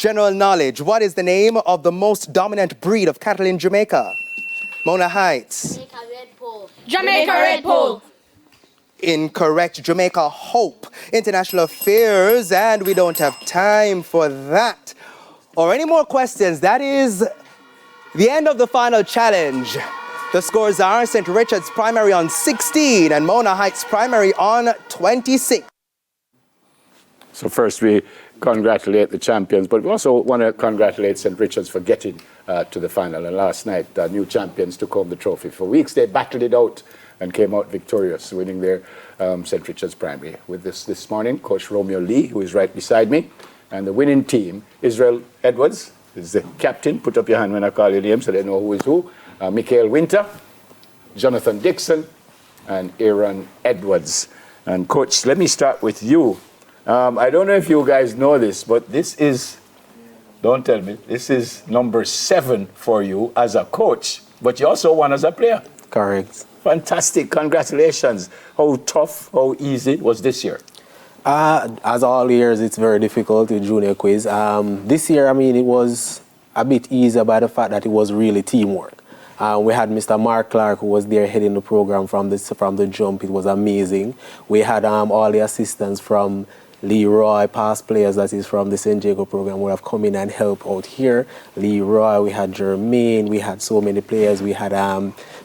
General knowledge. What is the name of the most dominant breed of cattle in Jamaica? Mona Heights. Jamaica Red Pole. Jamaica Red Pole. Incorrect. Jamaica Hope. International affairs, and we don't have time for that. Or any more questions. That is the end of the final challenge. The scores are St. Richard's Primary on 16 and Mona Heights Primary on 26. So first we congratulate the champions, but we also want to congratulate St. Richard's for getting to the final. And last night, the new champions took home the trophy. For weeks, they battled it out and came out victorious, winning their St. Richard's Primary. With this morning, Coach Romeo Lee, who is right beside me, and the winning team, Israel Edwards, is the captain. Put up your hand when I call your name so they know who is who. Michael Winter, Jonathan Dixon, and Aaron Edwards. And Coach, let me start with you. I don't know if you guys know this, but this is, don't tell me, this is number 7 for you as a coach, but you also won as a player. Correct. Fantastic, congratulations. How tough, how easy was this year? As all years, it's very difficult with junior quiz. This year, I mean, it was a bit easier by the fact that it was really teamwork. We had Mr. Mark Clark, who was there heading the program from the jump. It was amazing. We had all the assistants from Leroy, past players that is from the St. Jacob program, would have come in and help out here. Leroy, we had Jermaine, we had so many players. We had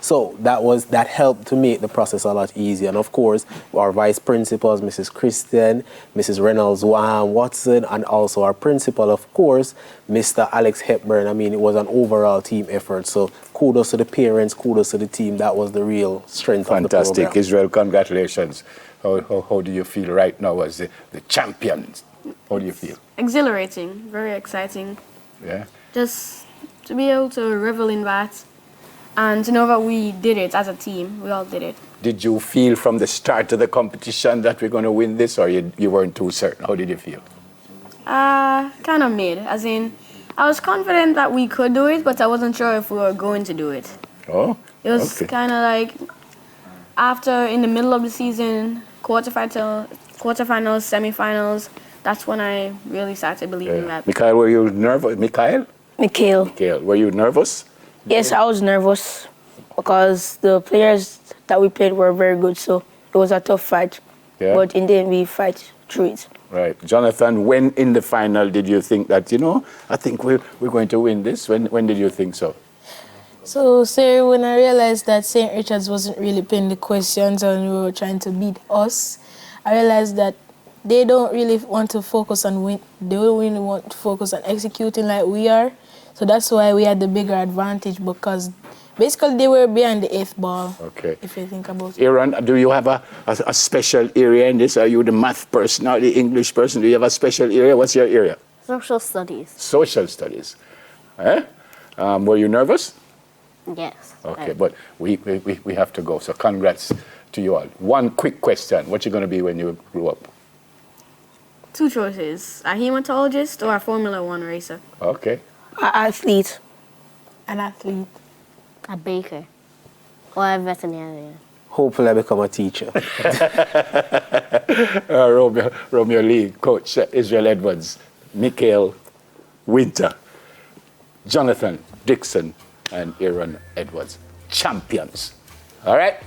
so that helped to make the process a lot easier. And of course, our vice principals, Mrs. Christian, Mrs. Reynolds Watson, and also our principal, of course, Mr. Alex Hepburn. I mean, it was an overall team effort. So kudos to the parents, kudos to the team. That was the real strength of the program. Fantastic. Israel, congratulations. How do you feel right now as the champions? How do you feel? Exhilarating, very exciting. Yeah. Just to be able to revel in that and to know that we did it as a team. We all did it. Did you feel from the start of the competition that we're going to win this, or you weren't too certain? How did you feel? Kind of mid, as in, I was confident that we could do it, but I wasn't sure if we were going to do it. Oh, it was kind of like after, in the middle of the season, quarterfinals, semifinals, that's when I really started believing that. Mikhail, were you nervous? Mikhail, were you nervous? Yes, I was nervous because the players that we played were very good, so it was a tough fight. Yeah. But in the end, we fight through it. Right. Jonathan, when in the final did you think that, I think we're going to win this? When did you think so? So, sir, when I realized that St. Richard's wasn't really paying the questions and we were trying to beat us, I realized that they don't really want to focus on win. They don't really want to focus on executing like we are. So that's why we had the bigger advantage, because basically they were behind the 8th ball. Okay. If you think about it. Aaron, do you have a special area in this? Are you the math person or the English person? Do you have a special area? What's your area? Social studies. Social studies. Were you nervous? Yes. Okay, but we have to go. So congrats to you all. One quick question. What you going to be when you grow up? 2 choices, a hematologist or a Formula 1 racer. Okay. An athlete. An athlete. A baker. Or a veterinarian. Hopefully I become a teacher. Romeo Lee, Coach Israel Edwards, Michael Winter, Jonathan Dixon, and Aaron Edwards, champions. All right,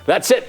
that's it.